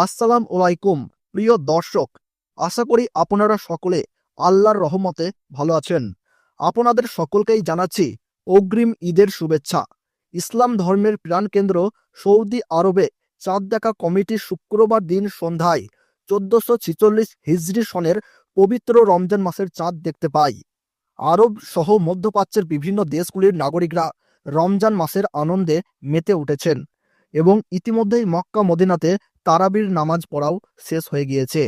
আসসালামু আলাইকুম প্রিয় দর্শক, আশা করি আপনারা সকলে আল্লাহর রহমতে ভালো আছেন। আপনাদের সকলকেই জানাচ্ছি অগ্রিম ঈদের শুভেচ্ছা। ইসলাম ধর্মের প্রাণকেন্দ্র সৌদি আরবে চাঁদ দেখা কমিটি শুক্রবার দিন সন্ধ্যায় 1446 হিজরি সনের পবিত্র রমজান মাসের চাঁদ দেখতে পায়। আরব সহ মধ্যপ্রাচ্যের বিভিন্ন দেশগুলির নাগরিকরা রমজান মাসের আনন্দে মেতে উঠেছেন এবং ইতিমধ্যেই মক্কা মদিনাতে তারাবির নামাজ পড়াও শেষ হয়ে গিয়েছে।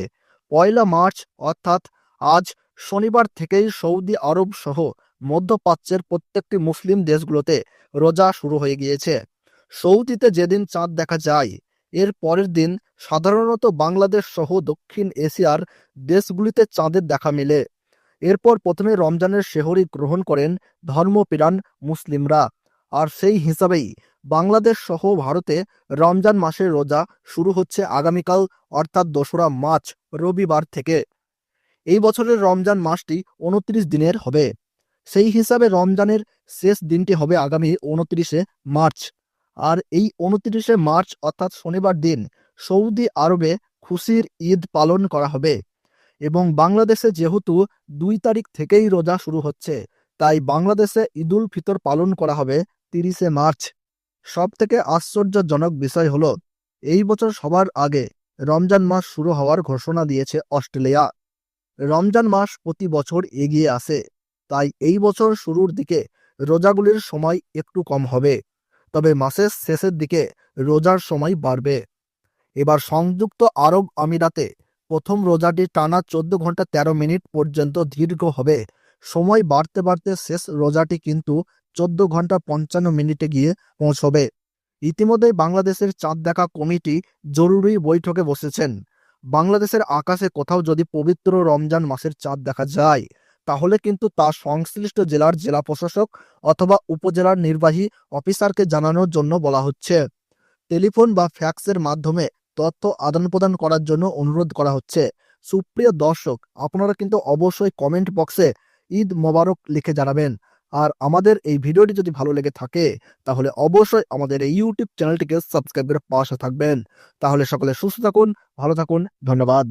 1 মার্চ অর্থাৎ আজ শনিবার থেকেই সৌদি আরব সহ মধ্যপ্রাচ্যের প্রত্যেকটি মুসলিম দেশগুলোতে রোজা শুরু হয়ে গিয়েছে। সৌদিতে যেদিন চাঁদ দেখা যায়, এর পরের দিন সাধারণত বাংলাদেশ সহ দক্ষিণ এশিয়ার দেশগুলিতে চাঁদের দেখা মেলে। এরপর প্রথমে রমজানের সেহরি গ্রহণ করেন ধর্মপ্রাণ মুসলিমরা, আর সেই হিসাবেই বাংলাদেশ সহ ভারতে রমজান মাসের রোজা শুরু হচ্ছে আগামীকাল অর্থাৎ 2রা মার্চ রবিবার থেকে। এই বছরের রমজান মাসটি 29 দিনের হবে। সেই হিসাবে রমজানের শেষ দিনটি হবে আগামী 29শে মার্চ। আর এই 29শে মার্চ অর্থাৎ শনিবার দিন সৌদি আরবে খুশির ঈদ পালন করা হবে এবং বাংলাদেশে যেহেতু 2 তারিখ থেকেই রোজা শুরু হচ্ছে, তাই বাংলাদেশে ঈদুল ফিতর পালন করা হবে 30শে মার্চ। সব থেকে আশ্চর্যজনক বিষয় হলো, এই বছর সবার আগে রমজান মাস শুরু হওয়ার ঘোষণা দিয়েছে অস্ট্রেলিয়া। রমজান মাস প্রতি বছর এগিয়ে আসে, তাই এই বছর শুরুর দিকে রোজাগুলির সময় একটু কম হবে, তবে মাসের শেষের দিকে রোজার সময় বাড়বে। এবার সংযুক্ত আরব আমিরাতে প্রথম রোজাটি টানা 14 ঘন্টা 13 মিনিট পর্যন্ত দীর্ঘ হবে। সময় বাড়তে বাড়তে শেষ রোজাটি কিন্তু 14 ঘন্টা 55 মিনিটে গিয়ে পৌঁছবে। ইতিমধ্যেই বাংলাদেশের চাঁদ দেখা কমিটি জরুরি বৈঠকে বসেছেন। বাংলাদেশের আকাশে কোথাও যদি পবিত্র রমজান মাসের চাঁদ দেখা যায়, তাহলে কিন্তু তা সংশ্লিষ্ট জেলার জেলা প্রশাসক অথবা উপজেলার নির্বাহী অফিসারকে জানানোর জন্য বলা হচ্ছে। টেলিফোন বা ফ্যাক্সের মাধ্যমে তথ্য আদান প্রদান করার জন্য অনুরোধ করা হচ্ছে। সুপ্রিয় দর্শক, আপনারা কিন্তু অবশ্যই কমেন্ট বক্সে ঈদ মোবারক লিখে জানাবেন। আর আমাদের এই ভিডিওটি যদি ভালো লেগে থাকে, তাহলে অবশ্যই আমাদের এই ইউটিউব চ্যানেলটিকে সাবস্ক্রাইব করে পাশে থাকবেন। তাহলে সকলে সুস্থ থাকুন, ভালো থাকুন, ধন্যবাদ।